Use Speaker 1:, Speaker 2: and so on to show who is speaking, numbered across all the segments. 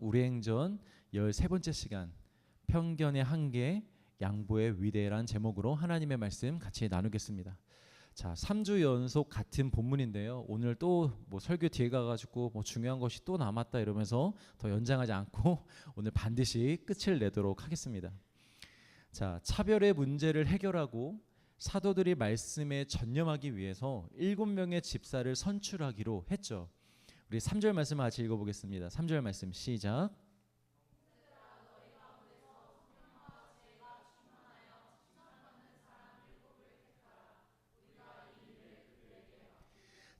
Speaker 1: 우리 행전 13번째 시간 편견의 한계 양보의 위대란 제목으로 하나님의 말씀 같이 나누겠습니다. 자, 3주 연속 같은 본문인데요. 오늘 또 설교 뒤에 가가지고 중요한 것이 또 남았다 이러면서 더 연장하지 않고 오늘 반드시 끝을 내도록 하겠습니다. 자, 차별의 문제를 해결하고 사도들이 말씀에 전념하기 위해서 7명의 집사를 선출하기로 했죠. 우리 3절 말씀 같이 읽어보겠습니다. 3절 말씀 시작.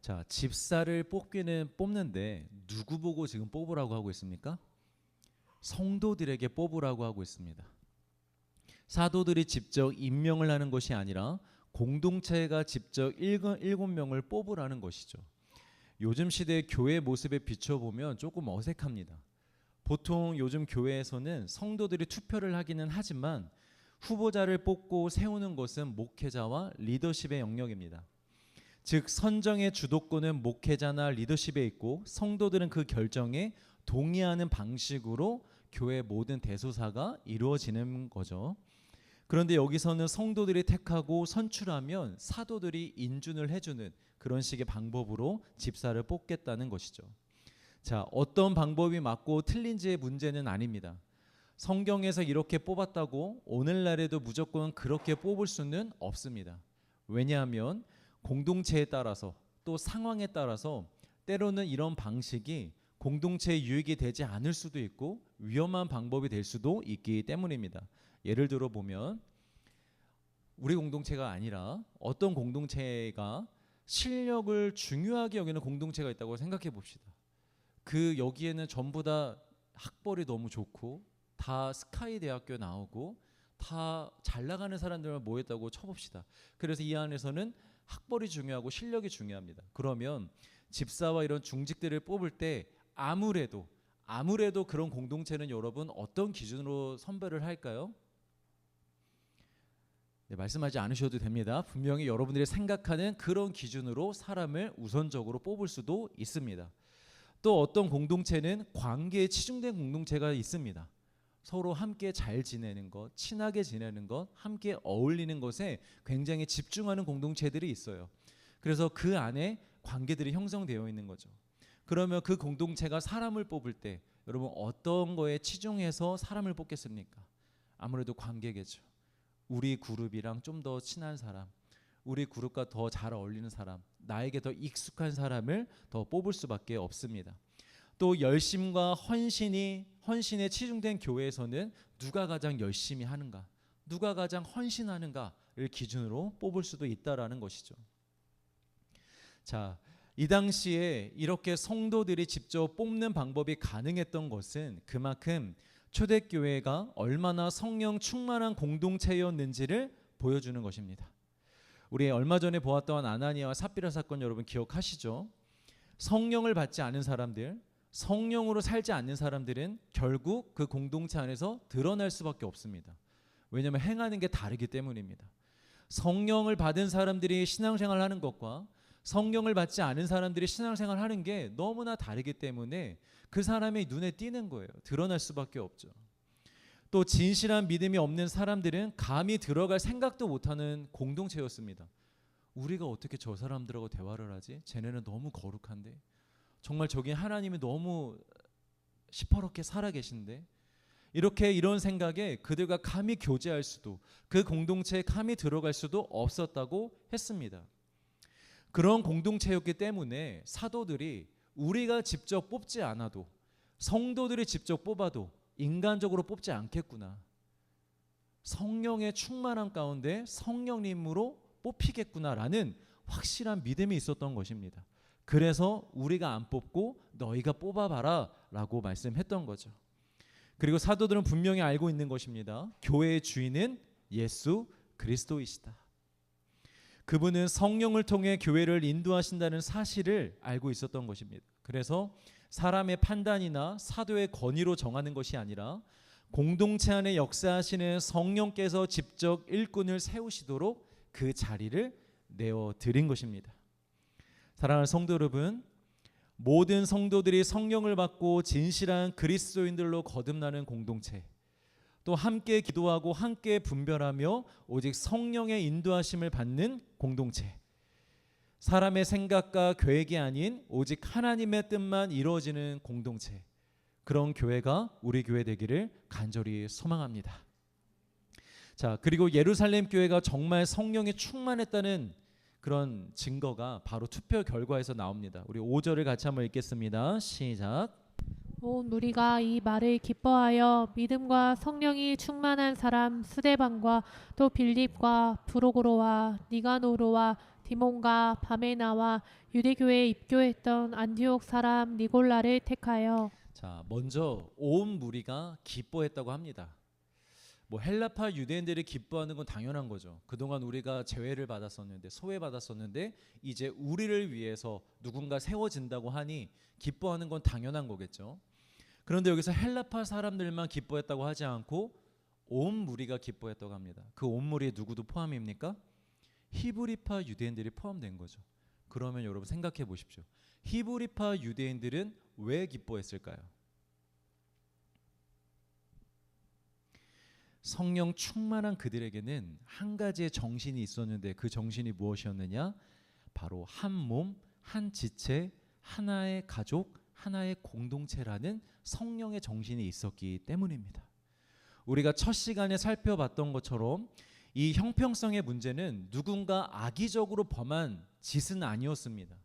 Speaker 1: 자, 집사를 뽑는데 누구 보고 지금 뽑으라고 하고 있습니까? 성도들에게 뽑으라고 하고 있습니다. 사도들이 직접 임명을 하는 것이 아니라 공동체가 직접 7명을 뽑으라는 것이죠. 요즘 시대의 교회 모습에 비춰보면 조금 어색합니다. 보통 요즘 교회에서는 성도들이 투표를 하기는 하지만 후보자를 뽑고 세우는 것은 목회자와 리더십의 영역입니다. 즉 선정의 주도권은 목회자나 리더십에 있고 성도들은 그 결정에 동의하는 방식으로 교회 모든 대소사가 이루어지는 거죠. 그런데 여기서는 성도들이 택하고 선출하면 사도들이 인준을 해주는 그런 식의 방법으로 집사를 뽑겠다는 것이죠. 자, 어떤 방법이 맞고 틀린지의 문제는 아닙니다. 성경에서 이렇게 뽑았다고 오늘날에도 무조건 그렇게 뽑을 수는 없습니다. 왜냐하면 공동체에 따라서 또 상황에 따라서 때로는 이런 방식이 공동체에 유익이 되지 않을 수도 있고 위험한 방법이 될 수도 있기 때문입니다. 예를 들어 보면 우리 공동체가 아니라 어떤 공동체가 실력을 중요하게 여기는 공동체가 있다고 생각해 봅시다. 여기에는 전부 다 학벌이 너무 좋고 다 스카이 대학교 나오고 다 잘 나가는 사람들만 모였다고 쳐봅시다. 그래서 이 안에서는 학벌이 중요하고 실력이 중요합니다. 그러면 집사와 이런 중직들을 뽑을 때 아무래도 그런 공동체는 여러분 어떤 기준으로 선별을 할까요? 네, 말씀하지 않으셔도 됩니다. 분명히 여러분들이 생각하는 그런 기준으로 사람을 우선적으로 뽑을 수도 있습니다. 또 어떤 공동체는 관계에 치중된 공동체가 있습니다. 서로 함께 잘 지내는 것, 친하게 지내는 것, 함께 어울리는 것에 굉장히 집중하는 공동체들이 있어요. 그래서 그 안에 관계들이 형성되어 있는 거죠. 그러면 그 공동체가 사람을 뽑을 때 여러분 어떤 거에 치중해서 사람을 뽑겠습니까? 아무래도 관계겠죠. 우리 그룹이랑 좀 더 친한 사람, 우리 그룹과 더 잘 어울리는 사람, 나에게 더 익숙한 사람을 더 뽑을 수밖에 없습니다. 또 열심과 헌신에 치중된 교회에서는 누가 가장 열심히 하는가, 누가 가장 헌신하는가를 기준으로 뽑을 수도 있다라는 것이죠. 자, 이 당시에 이렇게 성도들이 직접 뽑는 방법이 가능했던 것은 그만큼 초대교회가 얼마나 성령 충만한 공동체였는지를 보여주는 것입니다. 우리 얼마 전에 보았던 아나니아와 삽비라 사건 여러분 기억하시죠? 성령을 받지 않은 사람들, 성령으로 살지 않는 사람들은 결국 그 공동체 안에서 드러날 수밖에 없습니다. 왜냐하면 행하는 게 다르기 때문입니다. 성령을 받은 사람들이 신앙생활을 하는 것과 성령을 받지 않은 사람들이 신앙생활을 하는 게 너무나 다르기 때문에 그 사람의 눈에 띄는 거예요. 드러날 수밖에 없죠. 또 진실한 믿음이 없는 사람들은 감히 들어갈 생각도 못하는 공동체였습니다. 우리가 어떻게 저 사람들하고 대화를 하지? 쟤네는 너무 거룩한데? 정말 저기 하나님이 너무 시퍼렇게 살아계신데? 이런 생각에 그들과 감히 교제할 수도, 그 공동체에 감히 들어갈 수도 없었다고 했습니다. 그런 공동체였기 때문에 사도들이 우리가 직접 뽑지 않아도, 성도들이 직접 뽑아도 인간적으로 뽑지 않겠구나, 성령의 충만함 가운데 성령님으로 뽑히겠구나라는 확실한 믿음이 있었던 것입니다. 그래서 우리가 안 뽑고 너희가 뽑아봐라 라고 말씀했던 거죠. 그리고 사도들은 분명히 알고 있는 것입니다. 교회의 주인은 예수 그리스도이시다. 그분은 성령을 통해 교회를 인도하신다는 사실을 알고 있었던 것입니다. 그래서 사람의 판단이나 사도의 권위로 정하는 것이 아니라 공동체 안에 역사하시는 성령께서 직접 일꾼을 세우시도록 그 자리를 내어드린 것입니다. 사랑하는 성도 여러분, 모든 성도들이 성령을 받고 진실한 그리스도인들로 거듭나는 공동체, 또 함께 기도하고 함께 분별하며 오직 성령의 인도하심을 받는 공동체, 사람의 생각과 계획이 아닌 오직 하나님의 뜻만 이루어지는 공동체, 그런 교회가 우리 교회 되기를 간절히 소망합니다. 자, 그리고 예루살렘 교회가 정말 성령에 충만했다는 그런 증거가 바로 투표 결과에서 나옵니다. 우리 5절을 같이 한번 읽겠습니다. 시작.
Speaker 2: 온 무리가 이 말을 기뻐하여 믿음과 성령이 충만한 사람 스데반과 또 빌립과 브로고로와 니가노로와 디몬과 바메나와 유대교회에 입교했던 안디옥 사람 니골라를 택하여.
Speaker 1: 자, 먼저 온 무리가 기뻐했다고 합니다. 뭐 헬라파 유대인들이 기뻐하는 건 당연한 거죠. 그동안 우리가 제외를 받았었는데, 소외받았었는데 이제 우리를 위해서 누군가 세워진다고 하니 기뻐하는 건 당연한 거겠죠. 그런데 여기서 헬라파 사람들만 기뻐했다고 하지 않고 온 무리가 기뻐했다고 합니다. 그 온 무리에 누구도 포함입니까? 히브리파 유대인들이 포함된 거죠. 그러면 여러분 생각해 보십시오. 히브리파 유대인들은 왜 기뻐했을까요? 성령 충만한 그들에게는 한 가지의 정신이 있었는데, 그 정신이 무엇이었느냐? 바로 한 몸, 한 지체, 하나의 가족, 하나의 공동체라는 성령의 정신이 있었기 때문입니다. 우리가 첫 시간에 살펴봤던 것처럼 이 형평성의 문제는 누군가 악의적으로 범한 짓은 아니었습니다.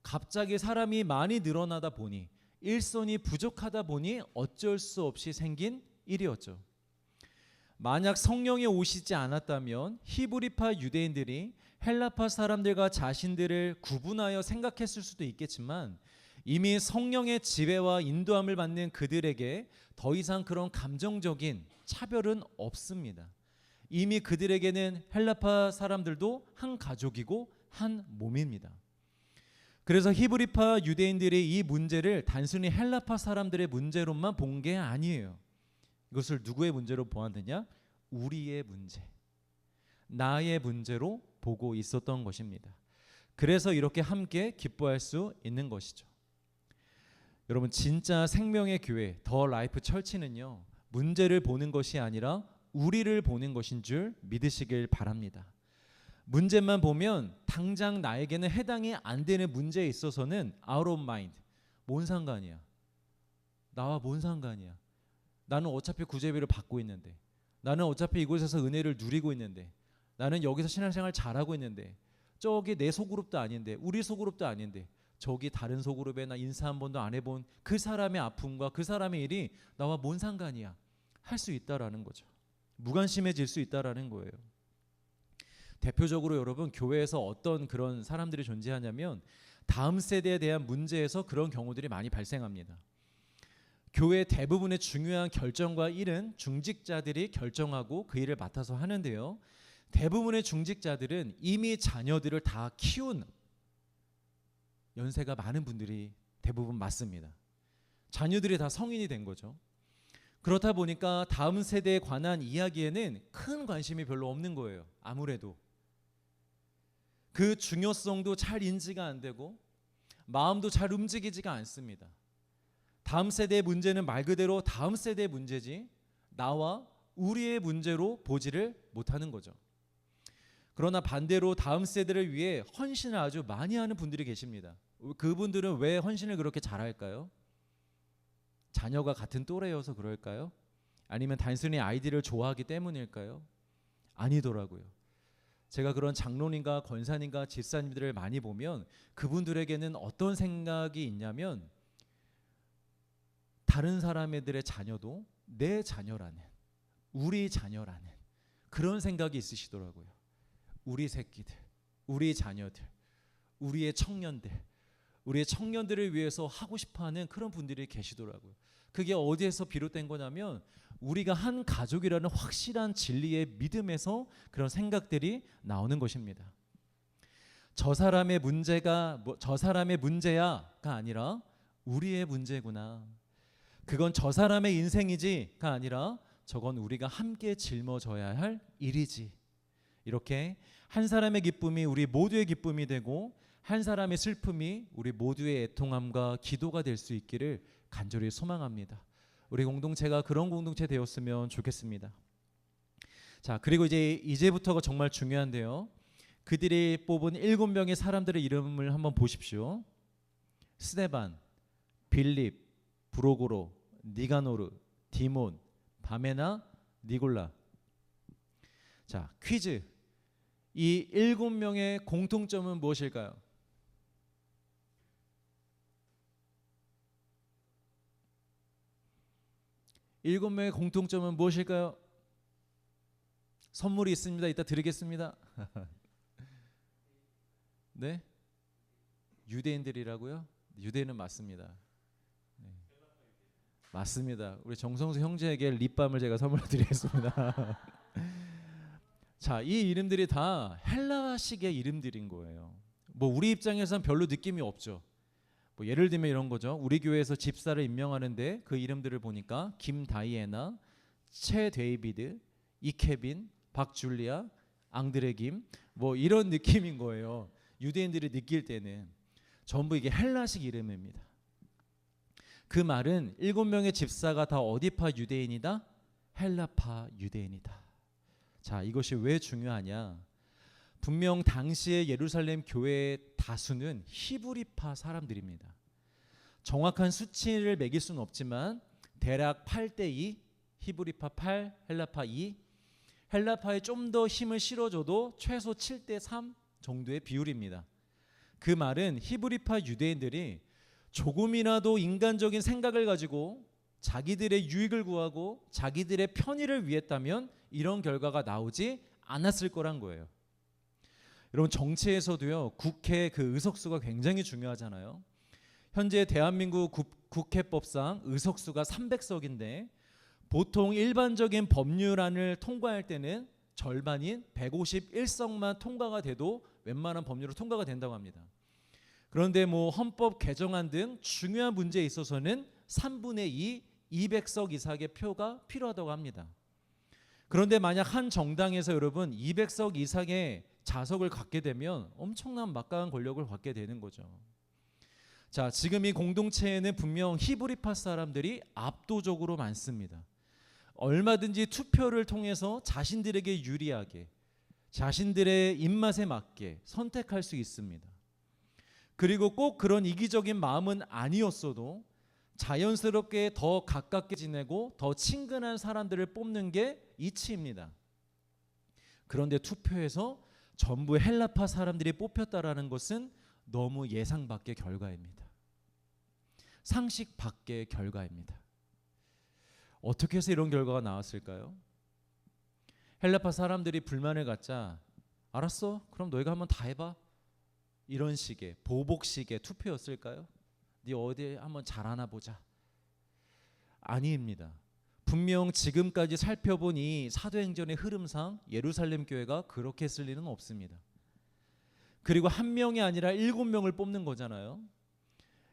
Speaker 1: 갑자기 사람이 많이 늘어나다 보니, 일손이 부족하다 보니 어쩔 수 없이 생긴 일이었죠. 만약 성령이 오시지 않았다면 히브리파 유대인들이 헬라파 사람들과 자신들을 구분하여 생각했을 수도 있겠지만, 이미 성령의 지배와 인도함을 받는 그들에게 더 이상 그런 감정적인 차별은 없습니다. 이미 그들에게는 헬라파 사람들도 한 가족이고 한 몸입니다. 그래서 히브리파 유대인들이 이 문제를 단순히 헬라파 사람들의 문제로만 본 게 아니에요. 이것을 누구의 문제로 보았느냐? 우리의 문제, 나의 문제로 보고 있었던 것입니다. 그래서 이렇게 함께 기뻐할 수 있는 것이죠. 여러분, 진짜 생명의 교회 더 라이프 철치는요, 문제를 보는 것이 아니라 우리를 보는 것인 줄 믿으시길 바랍니다. 문제만 보면 당장 나에게는 해당이 안 되는 문제에 있어서는 out of mind, 뭔 상관이야, 나와 뭔 상관이야, 나는 어차피 구제비를 받고 있는데, 나는 어차피 이곳에서 은혜를 누리고 있는데, 나는 여기서 신앙생활 잘하고 있는데, 저기 내 소그룹도 아닌데, 우리 소그룹도 아닌데, 저기 다른 소그룹에 나 인사 한 번도 안 해본 그 사람의 아픔과 그 사람의 일이 나와 뭔 상관이야 할 수 있다라는 거죠. 무관심해질 수 있다라는 거예요. 대표적으로 여러분, 교회에서 어떤 그런 사람들이 존재하냐면 다음 세대에 대한 문제에서 그런 경우들이 많이 발생합니다. 교회 대부분의 중요한 결정과 일은 중직자들이 결정하고 그 일을 맡아서 하는데요, 대부분의 중직자들은 이미 자녀들을 다 키운 연세가 많은 분들이 대부분 맞습니다. 자녀들이 다 성인이 된 거죠. 그렇다 보니까 다음 세대에 관한 이야기에는 큰 관심이 별로 없는 거예요. 아무래도 그 중요성도 잘 인지가 안 되고 마음도 잘 움직이지가 않습니다. 다음 세대의 문제는 말 그대로 다음 세대의 문제지 나와 우리의 문제로 보지를 못하는 거죠. 그러나 반대로 다음 세대를 위해 헌신을 아주 많이 하는 분들이 계십니다. 그분들은 왜 헌신을 그렇게 잘할까요? 자녀가 같은 또래여서 그럴까요? 아니면 단순히 아이들을 좋아하기 때문일까요? 아니더라고요. 제가 그런 장로님과 권사님과 집사님들을 많이 보면 그분들에게는 어떤 생각이 있냐면, 다른 사람들의 자녀도 내 자녀라는, 우리 자녀라는 그런 생각이 있으시더라고요. 우리 새끼들, 우리 자녀들, 우리의 청년들을 위해서 하고 싶어하는 그런 분들이 계시더라고요. 그게 어디에서 비롯된 거냐면 우리가 한 가족이라는 확실한 진리의 믿음에서 그런 생각들이 나오는 것입니다. 저 사람의 문제가 저 사람의 문제야가 아니라 우리의 문제구나. 그건 저 사람의 인생이지가 아니라 저건 우리가 함께 짊어져야 할 일이지. 이렇게 한 사람의 기쁨이 우리 모두의 기쁨이 되고 한 사람의 슬픔이 우리 모두의 애통함과 기도가 될 수 있기를 간절히 소망합니다. 우리 공동체가 그런 공동체 되었으면 좋겠습니다. 자, 그리고 이제부터가 정말 중요한데요. 그들이 뽑은 7명의 사람들의 이름을 한번 보십시오. 스데반, 빌립, 브로고로, 니가노르, 디몬, 바메나, 니골라. 자, 퀴즈. 이 7명의 공통점은 무엇일까요? 일곱 명의 공통점은 무엇일까요? 선물이 있습니다. 이따 드리겠습니다. 네? 유대인들이라고요? 유대인은 맞습니다. 네. 맞습니다. 우리 정성수 형제에게 립밤을 제가 선물로 드리겠습니다. 자, 이 이름들이 다 헬라식의 이름들인 거예요. 뭐 우리 입장에서는 별로 느낌이 없죠. 뭐 예를 들면 이런 거죠. 우리 교회에서 집사를 임명하는데 그 이름들을 보니까 김다이애나, 최데이비드, 이케빈, 박줄리아, 앙드레 김, 뭐 이런 느낌인 거예요. 유대인들이 느낄 때는 전부 이게 헬라식 이름입니다. 그 말은 7명의 집사가 다 어디파 유대인이다? 헬라파 유대인이다. 자, 이것이 왜 중요하냐? 분명 당시의 예루살렘 교회의 다수는 히브리파 사람들입니다. 정확한 수치를 매길 수는 없지만 대략 8대2, 히브리파 8, 헬라파 2, 헬라파에 좀 더 힘을 실어줘도 최소 7대3 정도의 비율입니다. 그 말은 히브리파 유대인들이 조금이라도 인간적인 생각을 가지고 자기들의 유익을 구하고 자기들의 편의를 위했다면 이런 결과가 나오지 않았을 거란 거예요. 여러분, 정치에서도요, 국회 그 의석수가 굉장히 중요하잖아요. 현재 대한민국 국회법상 의석수가 300석인데 보통 일반적인 법률안을 통과할 때는 절반인 151석만 통과가 돼도 웬만한 법률로 통과가 된다고 합니다. 그런데 뭐 헌법 개정안 등 중요한 문제에 있어서는 3분의 2, 200석 이상의 표가 필요하다고 합니다. 그런데 만약 한 정당에서 여러분 200석 이상의 자석을 갖게 되면 엄청난 막강한 권력을 갖게 되는 거죠. 자, 지금 이 공동체에는 분명 히브리파 사람들이 압도적으로 많습니다. 얼마든지 투표를 통해서 자신들에게 유리하게, 자신들의 입맛에 맞게 선택할 수 있습니다. 그리고 꼭 그런 이기적인 마음은 아니었어도 자연스럽게 더 가깝게 지내고 더 친근한 사람들을 뽑는 게 이치입니다. 그런데 투표에서 전부 헬라파 사람들이 뽑혔다라는 것은 너무 예상 밖의 결과입니다. 상식 밖의 결과입니다. 어떻게 해서 이런 결과가 나왔을까요? 헬라파 사람들이 불만을 갖자 알았어? 그럼 너희가 한번 다 해봐. 이런 식의 보복식의 투표였을까요? 네 어디 한번 잘하나 보자. 아닙니다. 분명 지금까지 살펴본 이 사도행전의 흐름상 예루살렘 교회가 그렇게 했을 리는 없습니다. 그리고 한 명이 아니라 7명을 뽑는 거잖아요.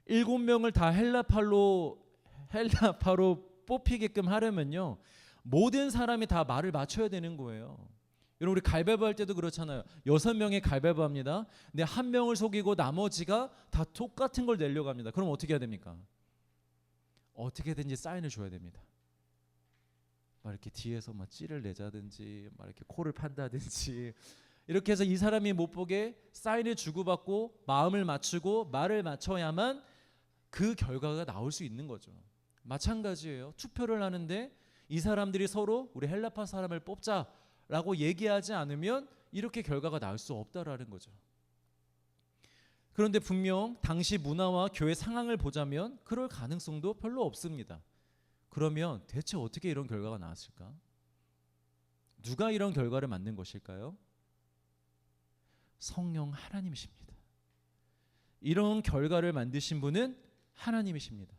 Speaker 1: 7명을 다 헬라파로 뽑히게끔 하려면요, 모든 사람이 다 말을 맞춰야 되는 거예요. 여러분, 우리 가위바위보 할 때도 그렇잖아요. 6명이 가위바위보 합니다. 근데 한 명을 속이고 나머지가 다 똑같은 걸 내려고 합니다. 그럼 어떻게 해야 됩니까? 어떻게든지 사인을 줘야 됩니다. 막 이렇게 뒤에서 막 찌를 내자든지 막 이렇게 코를 판다든지 이렇게 해서 이 사람이 못 보게 사인을 주고받고 마음을 맞추고 말을 맞춰야만 그 결과가 나올 수 있는 거죠. 마찬가지예요. 투표를 하는데 이 사람들이 서로 우리 헬라파 사람을 뽑자라고 얘기하지 않으면 이렇게 결과가 나올 수 없다라는 거죠. 그런데 분명 당시 문화와 교회 상황을 보자면 그럴 가능성도 별로 없습니다. 그러면 대체 어떻게 이런 결과가 나왔을까? 누가 이런 결과를 만든 것일까요? 성령 하나님이십니다. 이런 결과를 만드신 분은 하나님이십니다.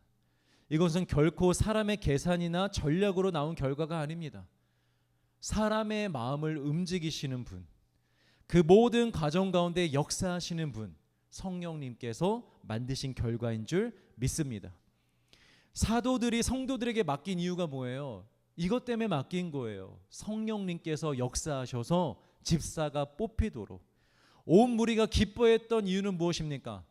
Speaker 1: 이것은 결코 사람의 계산이나 전략으로 나온 결과가 아닙니다. 사람의 마음을 움직이시는 분, 그 모든 과정 가운데 역사하시는 분, 성령님께서 만드신 결과인 줄 믿습니다. 사도들이 성도들에게 맡긴 이유가 뭐예요? 이것 때문에 맡긴 거예요. 성령님께서 역사하셔서 집사가 뽑히도록, 온 무리가 기뻐했던 이유는 무엇입니까?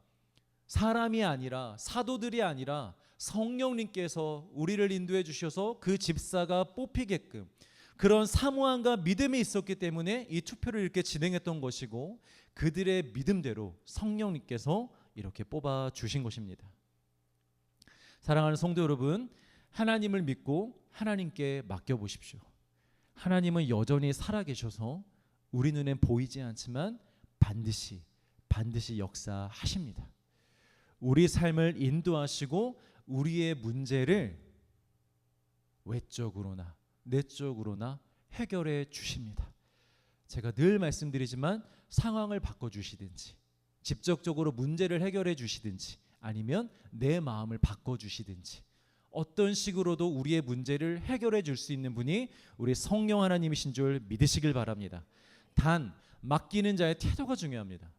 Speaker 1: 사람이 아니라, 사도들이 아니라 성령님께서 우리를 인도해 주셔서 그 집사가 뽑히게끔 그런 사모함과 믿음이 있었기 때문에 이 투표를 이렇게 진행했던 것이고, 그들의 믿음대로 성령님께서 이렇게 뽑아 주신 것입니다. 사랑하는 성도 여러분, 하나님을 믿고 하나님께 맡겨 보십시오. 하나님은 여전히 살아계셔서 우리 눈엔 보이지 않지만 반드시 역사하십니다. 우리 삶을 인도하시고 우리의 문제를 외적으로나 내적으로나 해결해 주십니다. 제가 늘 말씀드리지만 상황을 바꿔주시든지 직접적으로 문제를 해결해 주시든지 아니면 내 마음을 바꿔주시든지 어떤 식으로도 우리의 문제를 해결해 줄 수 있는 분이 우리 성령 하나님이신 줄 믿으시길 바랍니다. 단 맡기는 자의 태도가 중요합니다.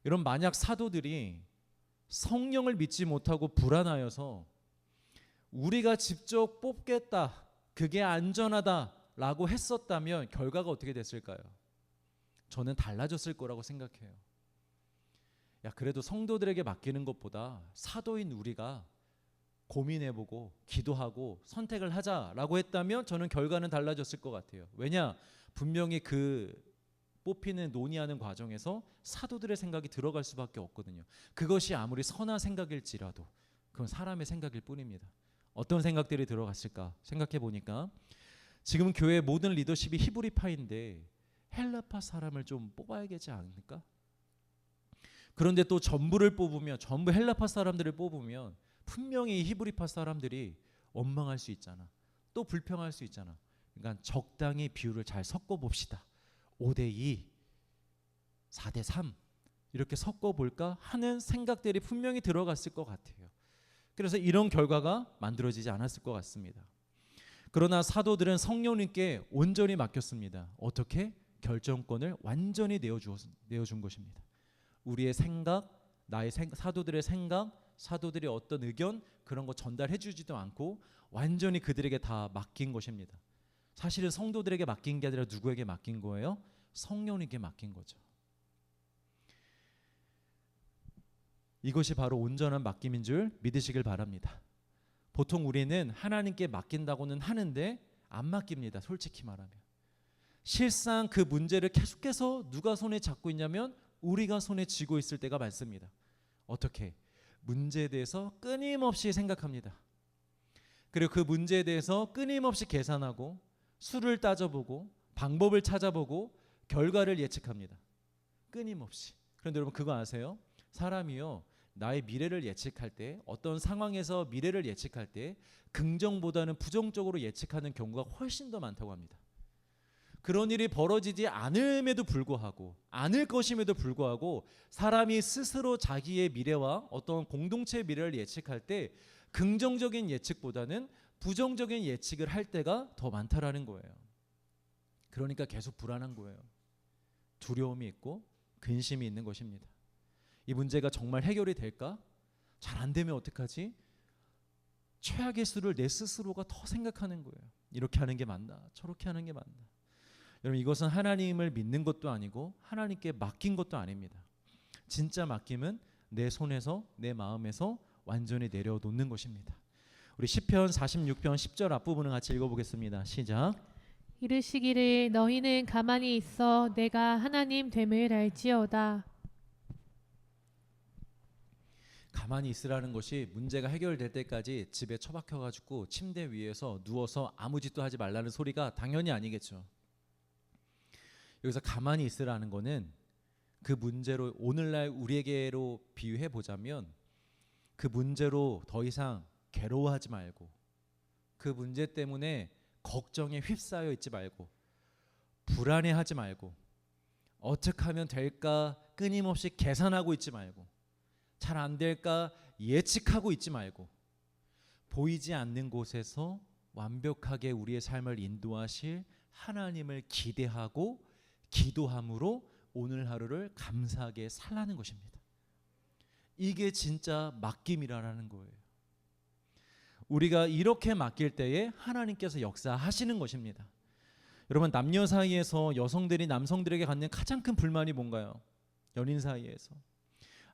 Speaker 1: 여러분, 만약 사도들이 성령을 믿지 못하고 불안하여서 우리가 직접 뽑겠다, 그게 안전하다라고 했었다면 결과가 어떻게 됐을까요? 저는 달라졌을 거라고 생각해요. 그래도 성도들에게 맡기는 것보다 사도인 우리가 고민해보고 기도하고 선택을 하자라고 했다면 저는 결과는 달라졌을 것 같아요. 왜냐? 분명히 그 뽑히는 논의하는 과정에서 사도들의 생각이 들어갈 수밖에 없거든요. 그것이 아무리 선한 생각일지라도 그건 사람의 생각일 뿐입니다. 어떤 생각들이 들어갔을까 생각해 보니까 지금 교회 모든 리더십이 히브리파인데 헬라파 사람을 좀 뽑아야 되지 않을까? 그런데 또 전부 헬라파 사람들을 뽑으면 분명히 히브리파 사람들이 원망할 수 있잖아. 또 불평할 수 있잖아. 그러니까 적당히 비율을 잘 섞어 봅시다. 5대2, 4대3 이렇게 섞어볼까 하는 생각들이 분명히 들어갔을 것 같아요. 그래서 이런 결과가 만들어지지 않았을 것 같습니다. 그러나 사도들은 성령님께 온전히 맡겼습니다. 어떻게? 결정권을 완전히 내어준 것입니다. 우리의 생각, 사도들의 생각, 사도들의 어떤 의견 그런 거 전달해 주지도 않고 완전히 그들에게 다 맡긴 것입니다. 사실은 성도들에게 맡긴 게 아니라 누구에게 맡긴 거예요? 성령님께 맡긴 거죠. 이것이 바로 온전한 맡김인 줄 믿으시길 바랍니다. 보통 우리는 하나님께 맡긴다고는 하는데 안 맡깁니다. 솔직히 말하면. 실상 그 문제를 계속해서 누가 손에 잡고 있냐면 우리가 손에 쥐고 있을 때가 많습니다. 어떻게? 문제에 대해서 끊임없이 생각합니다. 그리고 그 문제에 대해서 끊임없이 계산하고 수를 따져보고 방법을 찾아보고 결과를 예측합니다. 끊임없이. 그런데 여러분 그거 아세요? 사람이요, 나의 미래를 예측할 때, 어떤 상황에서 미래를 예측할 때 긍정보다는 부정적으로 예측하는 경우가 훨씬 더 많다고 합니다. 그런 일이 벌어지지 않을 것임에도 불구하고 사람이 스스로 자기의 미래와 어떤 공동체의 미래를 예측할 때 긍정적인 예측보다는 부정적인 예측을 할 때가 더 많다라는 거예요. 그러니까 계속 불안한 거예요. 두려움이 있고 근심이 있는 것입니다. 이 문제가 정말 해결이 될까? 잘 안 되면 어떡하지? 최악의 수를 내 스스로가 더 생각하는 거예요. 이렇게 하는 게 맞나? 저렇게 하는 게 맞나? 여러분, 이것은 하나님을 믿는 것도 아니고 하나님께 맡긴 것도 아닙니다. 진짜 맡김은 내 손에서, 내 마음에서 완전히 내려놓는 것입니다. 우리 시편 46편 10절 앞부분을 같이 읽어보겠습니다. 시작.
Speaker 2: 이르시기를 너희는 가만히 있어 내가 하나님 됨을 알지어다.
Speaker 1: 가만히 있으라는 것이 문제가 해결될 때까지 집에 처박혀가지고 침대 위에서 누워서 아무 짓도 하지 말라는 소리가 당연히 아니겠죠. 여기서 가만히 있으라는 거는 그 문제로 오늘날 우리에게로 비유해 보자면 그 문제로 더 이상 괴로워하지 말고 그 문제 때문에 걱정에 휩싸여 있지 말고 불안해하지 말고 어떻게 하면 될까 끊임없이 계산하고 있지 말고 잘 안 될까 예측하고 있지 말고 보이지 않는 곳에서 완벽하게 우리의 삶을 인도하실 하나님을 기대하고 기도함으로 오늘 하루를 감사하게 살라는 것입니다. 이게 진짜 맡김이라는 거예요. 우리가 이렇게 맡길 때에 하나님께서 역사하시는 것입니다. 여러분, 남녀 사이에서 여성들이 남성들에게 갖는 가장 큰 불만이 뭔가요? 연인 사이에서.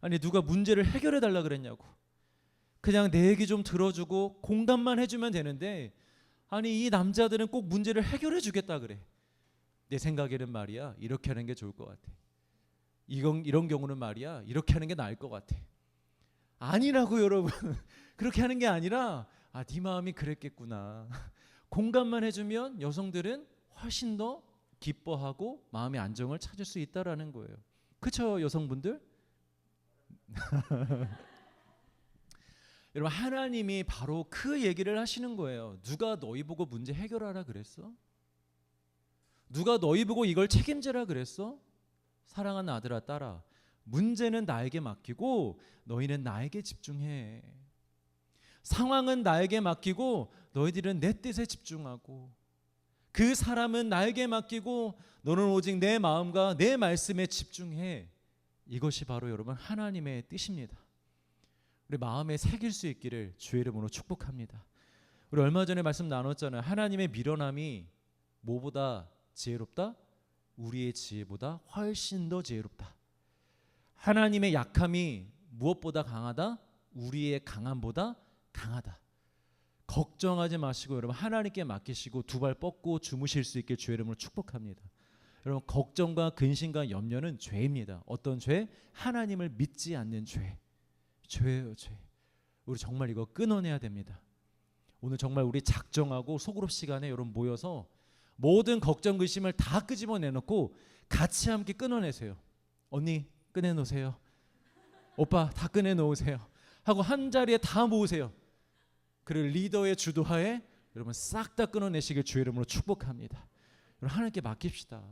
Speaker 1: 아니, 누가 문제를 해결해 달라 그랬냐고. 그냥 내 얘기 좀 들어주고 공감만 해주면 되는데, 아니 이 남자들은 꼭 문제를 해결해 주겠다 그래. 내 생각에는 말이야, 이렇게 하는 게 좋을 것 같아. 이런 경우는 말이야, 이렇게 하는 게 나을 것 같아. 아니라고 여러분. 그렇게 하는 게 아니라, 아, 네 마음이 그랬겠구나. 공감만 해주면 여성들은 훨씬 더 기뻐하고 마음의 안정을 찾을 수 있다라는 거예요. 그렇죠, 여성분들? 여러분, 하나님이 바로 그 얘기를 하시는 거예요. 누가 너희 보고 문제 해결하라 그랬어? 누가 너희 보고 이걸 책임지라 그랬어? 사랑하는 아들아, 딸아, 문제는 나에게 맡기고 너희는 나에게 집중해. 상황은 나에게 맡기고 너희들은 내 뜻에 집중하고, 그 사람은 나에게 맡기고 너는 오직 내 마음과 내 말씀에 집중해. 이것이 바로 여러분 하나님의 뜻입니다. 우리 마음에 새길 수 있기를 주의 이름으로 축복합니다. 우리 얼마 전에 말씀 나눴잖아요. 하나님의 미련함이 뭐보다 지혜롭다? 우리의 지혜보다 훨씬 더 지혜롭다. 하나님의 약함이 무엇보다 강하다? 우리의 강함보다 강하다. 걱정하지 마시고 여러분 하나님께 맡기시고 두 발 뻗고 주무실 수 있게 주의 이름으로 축복합니다. 여러분, 걱정과 근심과 염려는 죄입니다. 어떤 죄? 하나님을 믿지 않는 죄. 죄예요, 죄. 우리 정말 이거 끊어내야 됩니다. 오늘 정말 우리 작정하고 소그룹 시간에 여러분 모여서 모든 걱정 근심을 다 끄집어내놓고 같이 함께 끊어내세요. 언니 꺼내놓으세요. 오빠 다 꺼내놓으세요. 하고 한 자리에 다 모으세요. 그리고 리더의 주도하에 여러분 싹 다 끊어내시길 주의 이름으로 축복합니다. 여러분 하나님께 맡깁시다.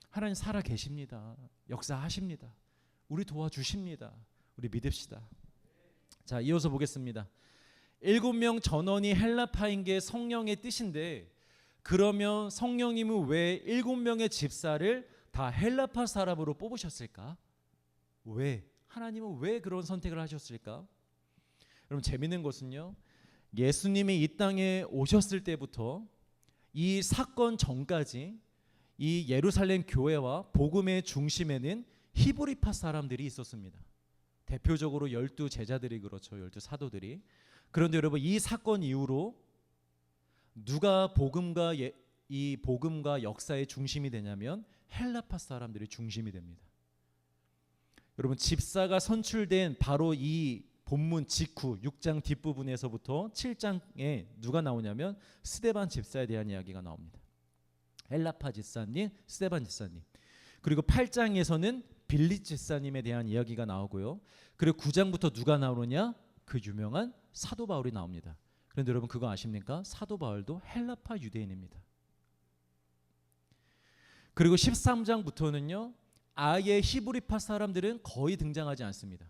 Speaker 1: 하나님 살아 계십니다. 역사하십니다. 우리 도와주십니다. 우리 믿읍시다. 자, 이어서 보겠습니다. 7명 전원이 헬라파인 게 성령의 뜻인데, 그러면 성령님은 왜 7명의 집사를 다 헬라파 사람으로 뽑으셨을까? 왜? 하나님은 왜 그런 선택을 하셨을까? 여러분, 재밌는 것은요, 예수님이 이 땅에 오셨을 때부터 이 사건 전까지 이 예루살렘 교회와 복음의 중심에는 히브리파 사람들이 있었습니다. 대표적으로 12 제자들이 그렇죠. 12 사도들이. 그런데 여러분, 이 사건 이후로 누가 이 복음과 역사의 중심이 되냐면 헬라파 사람들이 중심이 됩니다. 여러분, 집사가 선출된 바로 이 본문 직후 6장 뒷부분에서부터 7장에 누가 나오냐면 스데반 집사에 대한 이야기가 나옵니다. 헬라파 집사님, 스데반 집사님. 그리고 8장에서는 빌립 집사님에 대한 이야기가 나오고요. 그리고 9장부터 누가 나오느냐? 그 유명한 사도 바울이 나옵니다. 그런데 여러분 그거 아십니까? 사도 바울도 헬라파 유대인입니다. 그리고 13장부터는요, 아예 히브리파 사람들은 거의 등장하지 않습니다.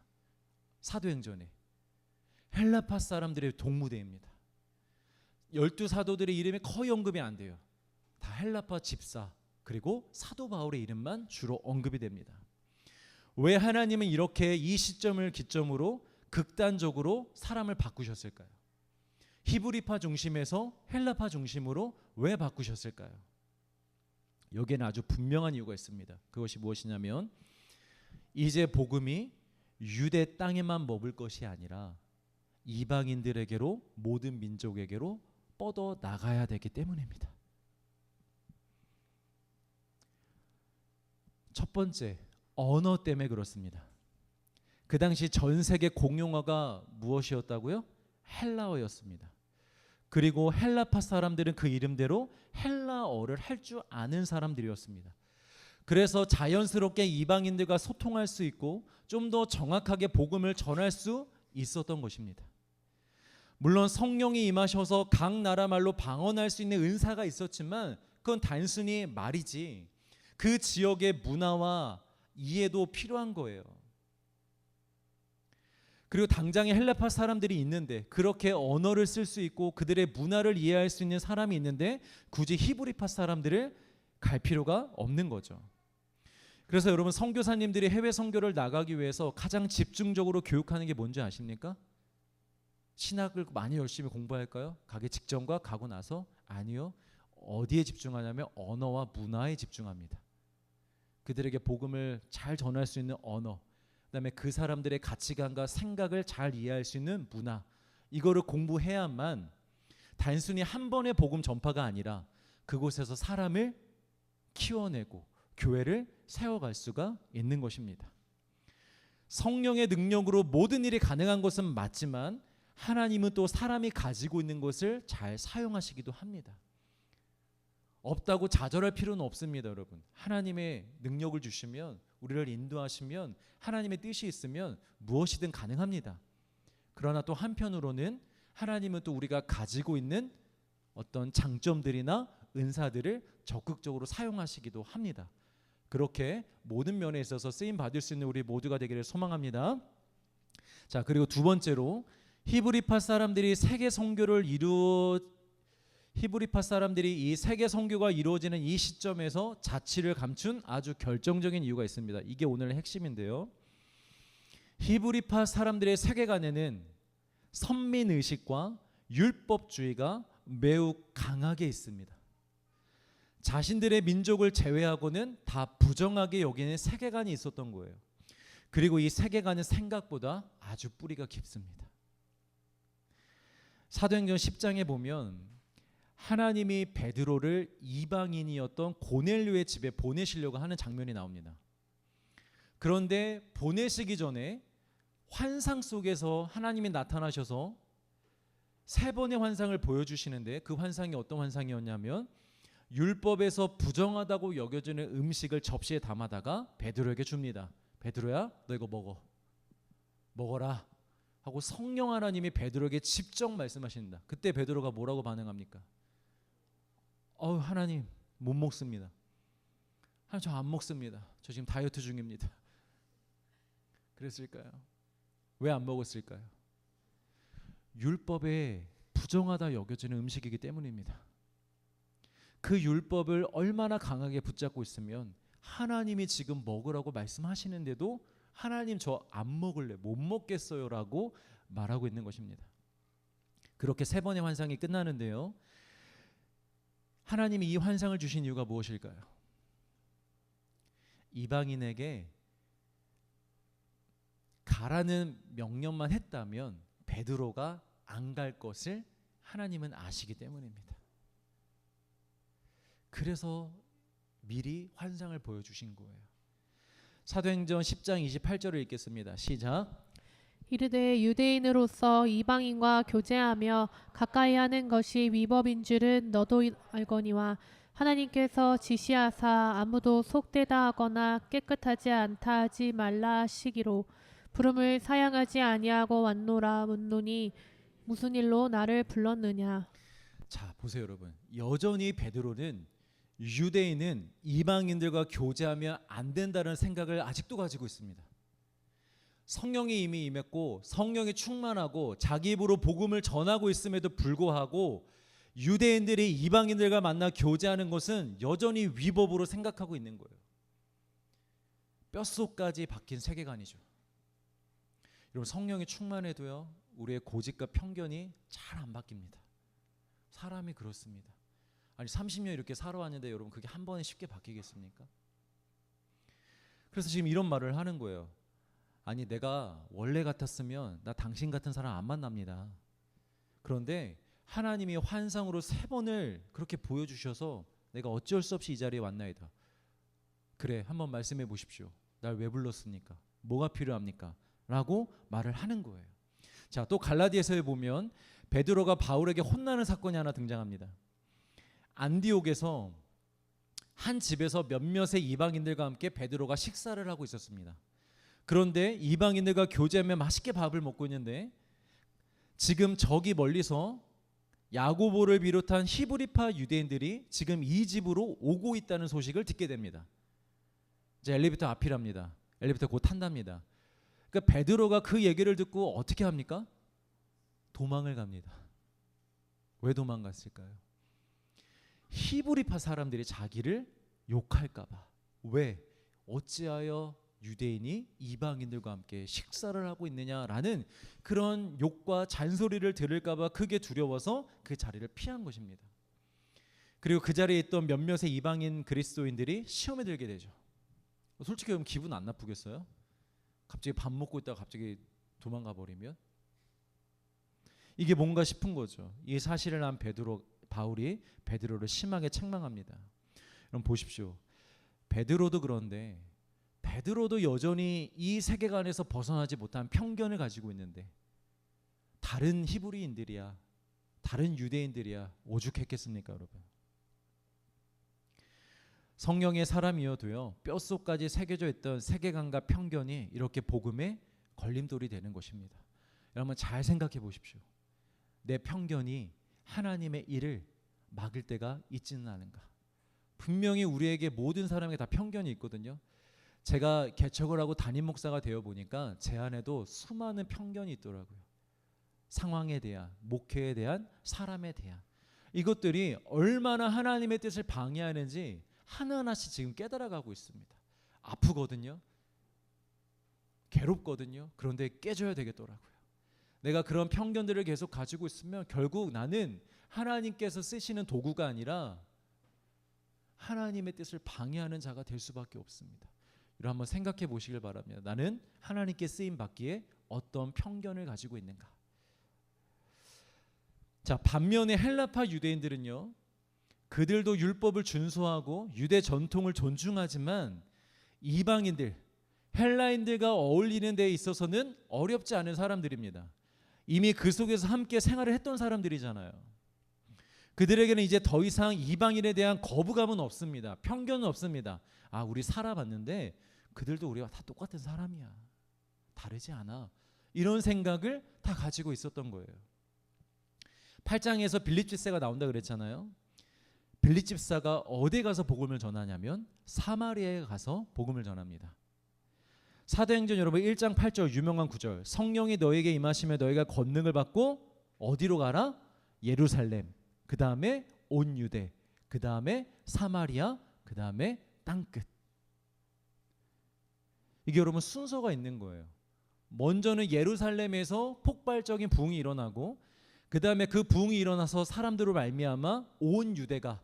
Speaker 1: 사도행전에 헬라파 사람들의 동무대입니다. 12 사도들의 이름이 거의 언급이 안 돼요. 다 헬라파 집사 그리고 사도 바울의 이름만 주로 언급이 됩니다. 왜 하나님은 이렇게 이 시점을 기점으로 극단적으로 사람을 바꾸셨을까요? 히브리파 중심에서 헬라파 중심으로 왜 바꾸셨을까요? 여기에는 아주 분명한 이유가 있습니다. 그것이 무엇이냐면 이제 복음이 유대 땅에만 머물 것이 아니라 이방인들에게로, 모든 민족에게로 뻗어 나가야 되기 때문입니다. 첫 번째, 언어 때문에 그렇습니다. 그 당시 전 세계 공용어가 무엇이었다고요? 헬라어였습니다. 그리고 헬라파 사람들은 그 이름대로 헬라어를 할 줄 아는 사람들이었습니다. 그래서 자연스럽게 이방인들과 소통할 수 있고 좀 더 정확하게 복음을 전할 수 있었던 것입니다. 물론 성령이 임하셔서 각 나라 말로 방언할 수 있는 은사가 있었지만 그건 단순히 말이지 그 지역의 문화와 이해도 필요한 거예요. 그리고 당장에 헬라파 사람들이 있는데 그렇게 언어를 쓸 수 있고 그들의 문화를 이해할 수 있는 사람이 있는데 굳이 히브리파 사람들을 갈 필요가 없는 거죠. 그래서 여러분, 선교사님들이 해외 선교를 나가기 위해서 가장 집중적으로 교육하는 게 뭔지 아십니까? 신학을 많이 열심히 공부할까요? 가기 직전과 가고 나서? 아니요. 어디에 집중하냐면 언어와 문화에 집중합니다. 그들에게 복음을 잘 전할 수 있는 언어, 그다음에 그 사람들의 가치관과 생각을 잘 이해할 수 있는 문화, 이거를 공부해야만 단순히 한 번의 복음 전파가 아니라 그곳에서 사람을 키워내고 교회를 세워갈 수가 있는 것입니다. 성령의 능력으로 모든 일이 가능한 것은 맞지만 하나님은 또 사람이 가지고 있는 것을 잘 사용하시기도 합니다. 없다고 좌절할 필요는 없습니다, 여러분. 하나님의 능력을 주시면, 우리를 인도하시면, 하나님의 뜻이 있으면 무엇이든 가능합니다. 그러나 또 한편으로는 하나님은 또 우리가 가지고 있는 어떤 장점들이나 은사들을 적극적으로 사용하시기도 합니다. 그렇게 모든 면에 있어서 쓰임 받을 수 있는 우리 모두가 되기를 소망합니다. 자, 그리고 두 번째로 히브리파 사람들이 이 세계 선교가 이루어지는 이 시점에서 자취를 감춘 아주 결정적인 이유가 있습니다. 이게 오늘의 핵심인데요. 히브리파 사람들의 세계관에는 선민의식과 율법주의가 매우 강하게 있습니다. 자신들의 민족을 제외하고는 다 부정하게 여기는 세계관이 있었던 거예요. 그리고 이 세계관은 생각보다 아주 뿌리가 깊습니다. 사도행전 10장에 보면 하나님이 베드로를 이방인이었던 고넬료의 집에 보내시려고 하는 장면이 나옵니다. 그런데 보내시기 전에 환상 속에서 하나님이 나타나셔서 세 번의 환상을 보여주시는데 그 환상이 어떤 환상이었냐면 율법에서 부정하다고 여겨지는 음식을 접시에 담아다가 베드로에게 줍니다. 베드로야, 너 이거 먹어라 하고 성령 하나님이 베드로에게 직접 말씀하십니다. 그때 베드로가 뭐라고 반응합니까? 하나님 못 먹습니다. 하나님 저 안 먹습니다. 저 지금 다이어트 중입니다. 그랬을까요? 왜 안 먹었을까요? 율법에 부정하다 여겨지는 음식이기 때문입니다. 그 율법을 얼마나 강하게 붙잡고 있으면 하나님이 지금 먹으라고 말씀하시는데도 하나님 저 안 먹을래, 못 먹겠어요 라고 말하고 있는 것입니다. 그렇게 세 번의 환상이 끝나는데요. 하나님이 이 환상을 주신 이유가 무엇일까요? 이방인에게 가라는 명령만 했다면 베드로가 안 갈 것을 하나님은 아시기 때문입니다. 그래서 미리 환상을 보여주신 거예요. 사도행전 10장 28절을 읽겠습니다. 시작.
Speaker 2: 이르되 유대인으로서 이방인과 교제하며 가까이 하는 것이 위법인 줄은 너도 알거니와 하나님께서 지시하사 아무도 속되다 하거나 깨끗하지 않다 하지 말라 하시기로 부름을 사양하지 아니하고 왔노라 묻노니 무슨 일로 나를 불렀느냐.
Speaker 1: 자, 보세요 여러분. 여전히 베드로는 유대인은 이방인들과 교제하면 안 된다는 생각을 아직도 가지고 있습니다. 성령이 이미 임했고 성령이 충만하고 자기 입으로 복음을 전하고 있음에도 불구하고 유대인들이 이방인들과 만나 교제하는 것은 여전히 위법으로 생각하고 있는 거예요. 뼛속까지 박힌 세계관이죠. 여러분, 성령이 충만해도요 우리의 고집과 편견이 잘 안 바뀝니다. 사람이 그렇습니다. 아니 30년 이렇게 살아왔는데 여러분 그게 한 번에 쉽게 바뀌겠습니까? 그래서 지금 이런 말을 하는 거예요. 아니 내가 원래 같았으면 나 당신 같은 사람 안 만납니다. 그런데 하나님이 환상으로 3번을 그렇게 보여주셔서 내가 어쩔 수 없이 이 자리에 왔나이다. 그래, 한번 말씀해 보십시오. 날 왜 불렀습니까? 뭐가 필요합니까? 라고 말을 하는 거예요. 자, 또 갈라디아서에 보면 베드로가 바울에게 혼나는 사건이 하나 등장합니다. 안디옥에서 한 집에서 몇몇의 이방인들과 함께 베드로가 식사를 하고 있었습니다. 그런데 이방인들과 교제하며 맛있게 밥을 먹고 있는데 지금 저기 멀리서 야고보를 비롯한 히브리파 유대인들이 지금 이 집으로 오고 있다는 소식을 듣게 됩니다. 이제 엘리베이터 앞이랍니다. 엘리베이터 곧 탄답니다. 그러니까 베드로가 그 얘기를 듣고 어떻게 합니까? 도망을 갑니다. 왜 도망갔을까요? 히브리파 사람들이 자기를 욕할까 봐. 왜? 어찌하여 유대인이 이방인들과 함께 식사를 하고 있느냐라는 그런 욕과 잔소리를 들을까 봐 크게 두려워서 그 자리를 피한 것입니다. 그리고 그 자리에 있던 몇몇의 이방인 그리스도인들이 시험에 들게 되죠. 솔직히 그럼 기분 안 나쁘겠어요? 갑자기 밥 먹고 있다가 갑자기 도망가 버리면 이게 뭔가 싶은 거죠. 이 사실을 안 바울이 베드로를 심하게 책망합니다. 여러분 보십시오. 베드로도 그런데 베드로도 여전히 이 세계관에서 벗어나지 못한 편견을 가지고 있는데 다른 히브리인들이야, 다른 유대인들이야 오죽했겠습니까, 여러분? 성령의 사람이어도요 뼛속까지 새겨져 있던 세계관과 편견이 이렇게 복음에 걸림돌이 되는 것입니다. 여러분 잘 생각해 보십시오. 내 편견이 하나님의 일을 막을 때가 있지는 않은가? 분명히 우리에게 모든 사람에게 다 편견이 있거든요. 제가 개척을 하고 담임 목사가 되어 보니까 제 안에도 수많은 편견이 있더라고요. 상황에 대한, 목회에 대한, 사람에 대한 이것들이 얼마나 하나님의 뜻을 방해하는지 하나하나씩 지금 깨달아가고 있습니다. 아프거든요. 괴롭거든요. 그런데 깨져야 되겠더라고요. 내가 그런 편견들을 계속 가지고 있으면 결국 나는 하나님께서 쓰시는 도구가 아니라 하나님의 뜻을 방해하는 자가 될 수밖에 없습니다. 이걸 한번 생각해 보시길 바랍니다. 나는 하나님께 쓰임 받기에 어떤 편견을 가지고 있는가? 자, 반면에 헬라파 유대인들은요. 그들도 율법을 준수하고 유대 전통을 존중하지만 이방인들, 헬라인들과 어울리는 데 있어서는 어렵지 않은 사람들입니다. 이미 그 속에서 함께 생활을 했던 사람들이잖아요. 그들에게는 이제 더 이상 이방인에 대한 거부감은 없습니다. 편견은 없습니다. 아, 우리 살아봤는데 그들도 우리와 다 똑같은 사람이야. 다르지 않아. 이런 생각을 다 가지고 있었던 거예요. 8장에서 빌립 집사가 나온다 그랬잖아요. 빌립 집사가 어디 가서 복음을 전하냐면 사마리아에 가서 복음을 전합니다. 사도행전 여러분 1장 8절 유명한 구절. 성령이 너에게 임하시며 너희가 권능을 받고 어디로 가라? 예루살렘. 그 다음에 온 유대. 그 다음에 사마리아. 그 다음에 땅끝. 이게 여러분 순서가 있는 거예요. 먼저는 예루살렘에서 폭발적인 부흥이 일어나고 그 다음에 그 부흥이 일어나서 사람들로 말미암아 온 유대가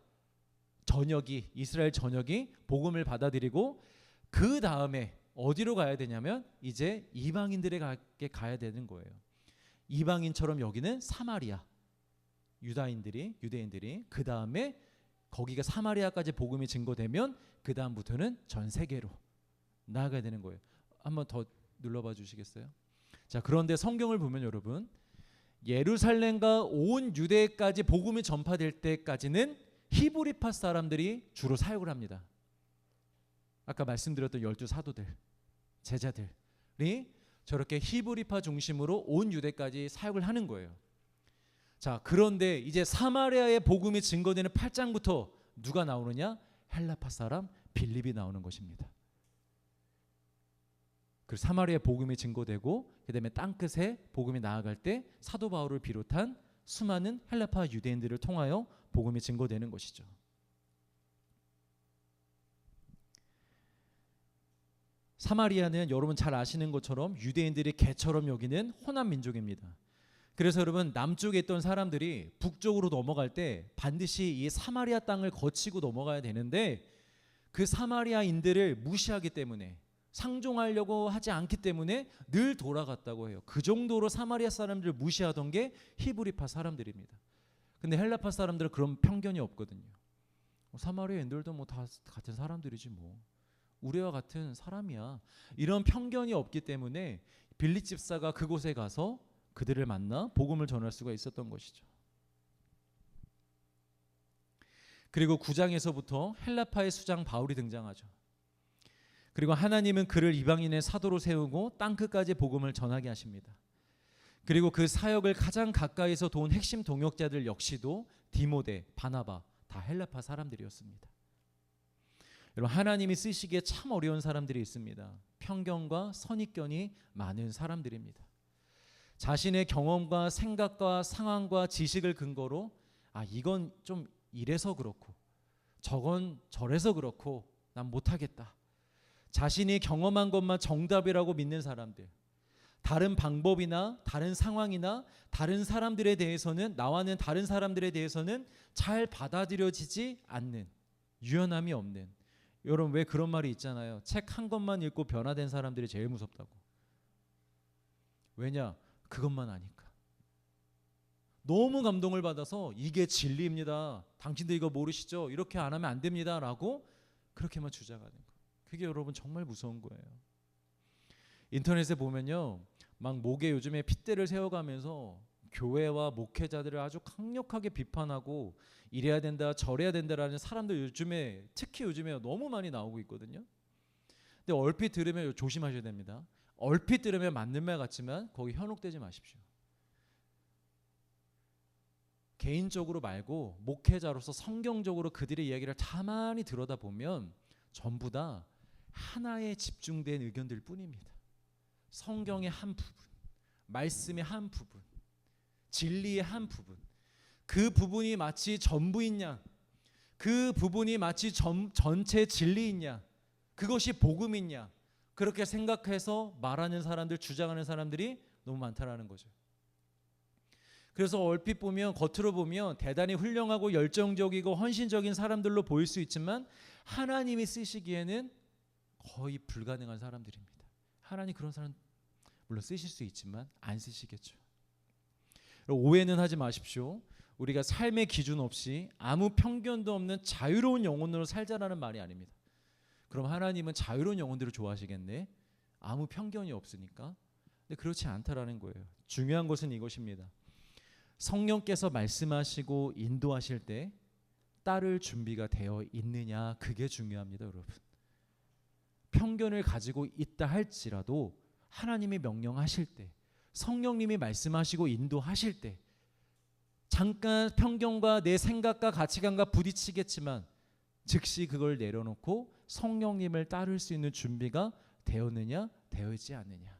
Speaker 1: 전역이 이스라엘 전역이 복음을 받아들이고 그 다음에 어디로 가야 되냐면 이제 이방인들에게 가야 되는 거예요. 이방인처럼 여기는 사마리아 유대인들이 그 다음에 거기가 사마리아까지 복음이 증거되면 그 다음부터는 전 세계로 나아가야 되는 거예요. 한번 더 눌러봐 주시겠어요? 자, 그런데 성경을 보면 여러분 예루살렘과 온 유대까지 복음이 전파될 때까지는 히브리파 사람들이 주로 사역을 합니다. 아까 말씀드렸던 12 사도들, 제자들이 저렇게 히브리파 중심으로 온 유대까지 사역을 하는 거예요. 자, 그런데 이제 사마리아의 복음이 증거되는 8장부터 누가 나오느냐? 헬라파 사람 빌립이 나오는 것입니다. 그 사마리아 복음이 증거되고 그다음에 땅끝에 복음이 나아갈 때 사도 바울을 비롯한 수많은 헬라파 유대인들을 통하여 복음이 증거되는 것이죠. 사마리아는 여러분 잘 아시는 것처럼 유대인들이 개처럼 여기는 호남 민족입니다. 그래서 여러분 남쪽에 있던 사람들이 북쪽으로 넘어갈 때 반드시 이 사마리아 땅을 거치고 넘어가야 되는데 그 사마리아인들을 무시하기 때문에 상종하려고 하지 않기 때문에 늘 돌아갔다고 해요. 그 정도로 사마리아 사람들을 무시하던 게 히브리파 사람들입니다. 근데 헬라파 사람들은 그런 편견이 없거든요. 사마리아인들도 뭐 다 같은 사람들이지 뭐. 우리와 같은 사람이야. 이런 편견이 없기 때문에 빌립 집사가 그곳에 가서 그들을 만나 복음을 전할 수가 있었던 것이죠. 그리고 9장에서부터 헬라파의 수장 바울이 등장하죠. 그리고 하나님은 그를 이방인의 사도로 세우고 땅끝까지 복음을 전하게 하십니다. 그리고 그 사역을 가장 가까이서 도운 핵심 동역자들 역시도 디모데, 바나바 다 헬라파 사람들이었습니다. 여러분 하나님이 쓰시기에 참 어려운 사람들이 있습니다. 편견과 선입견이 많은 사람들입니다. 자신의 경험과 생각과 상황과 지식을 근거로 이건 좀 이래서 그렇고 저건 저래서 그렇고 난 못하겠다. 자신이 경험한 것만 정답이라고 믿는 사람들, 다른 방법이나 다른 상황이나 다른 사람들에 대해서는, 나와는 다른 사람들에 대해서는 잘 받아들여지지 않는, 유연함이 없는. 여러분, 왜 그런 말이 있잖아요. 책 한 권만 읽고 변화된 사람들이 제일 무섭다고. 왜냐? 그것만 아니까. 너무 감동을 받아서 이게 진리입니다, 당신들 이거 모르시죠? 이렇게 안 하면 안 됩니다 라고 그렇게만 주장하는 거. 그게 여러분 정말 무서운 거예요. 인터넷에 보면요, 막 목에 요즘에 핏대를 세워가면서 교회와 목회자들을 아주 강력하게 비판하고 이래야 된다 저래야 된다라는 사람들 요즘에, 특히 요즘에 너무 많이 나오고 있거든요. 근데 얼핏 들으면 조심하셔야 됩니다. 얼핏 들으면 맞는 말 같지만 거기 현혹되지 마십시오. 개인적으로 말고 목회자로서 성경적으로 그들의 이야기를 가만히 들여다보면 전부 다 하나에 집중된 의견들 뿐입니다. 성경의 한 부분, 말씀의 한 부분, 진리의 한 부분, 그 부분이 마치 전부인 양, 그 부분이 마치 전체 진리인 양, 그것이 복음인 양, 그렇게 생각해서 말하는 사람들, 주장하는 사람들이 너무 많다라는 거죠. 그래서 얼핏 보면, 겉으로 보면 대단히 훌륭하고 열정적이고 헌신적인 사람들로 보일 수 있지만 하나님이 쓰시기에는 거의 불가능한 사람들입니다. 하나님 그런 사람 물론 쓰실 수 있지만 안 쓰시겠죠. 오해는 하지 마십시오. 우리가 삶의 기준 없이 아무 편견도 없는 자유로운 영혼으로 살자라는 말이 아닙니다. 그럼 하나님은 자유로운 영혼들을 좋아하시겠네? 아무 편견이 없으니까. 근데 그렇지 않다라는 거예요. 중요한 것은 이것입니다. 성령께서 말씀하시고 인도하실 때 따를 준비가 되어 있느냐, 그게 중요합니다, 여러분. 편견을 가지고 있다 할지라도 하나님이 명령하실 때, 성령님이 말씀하시고 인도하실 때 잠깐 편견과 내 생각과 가치관과 부딪히겠지만 즉시 그걸 내려놓고 성령님을 따를 수 있는 준비가 되었느냐, 되어 있지 않느냐.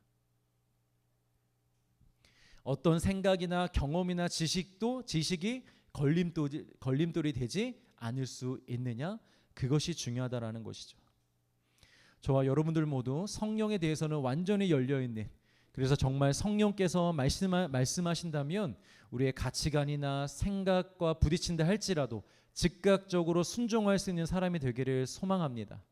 Speaker 1: 어떤 생각이나 경험이나 지식이 걸림돌이 되지 않을 수 있느냐, 그것이 중요하다라는 것이죠. 저와 여러분들 모두 성령에 대해서는 완전히 열려있는, 그래서 정말 성령께서 말씀하신다면 우리의 가치관이나 생각과 부딪힌다 할지라도 즉각적으로 순종할 수 있는 사람이 되기를 소망합니다.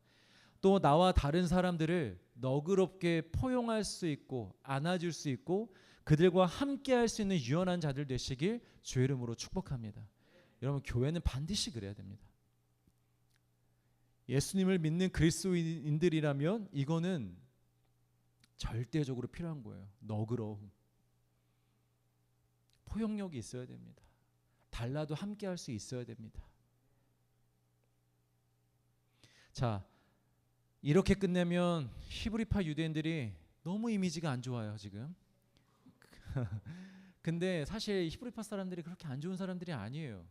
Speaker 1: 또 나와 다른 사람들을 너그럽게 포용할 수 있고 안아줄 수 있고 그들과 함께 할 수 있는 유연한 자들 되시길 주의 이름으로 축복합니다. 여러분, 교회는 반드시 그래야 됩니다. 예수님을 믿는 그리스도인들이라면 이거는 절대적으로 필요한 거예요. 너그러움, 포용력이 있어야 됩니다. 달라도 함께 할 수 있어야 됩니다. 자, 이렇게 끝내면 히브리파 유대인들이 너무 이미지가 안 좋아요, 지금. 근데 사실 히브리파 사람들이 그렇게 안 좋은 사람들이 아니에요.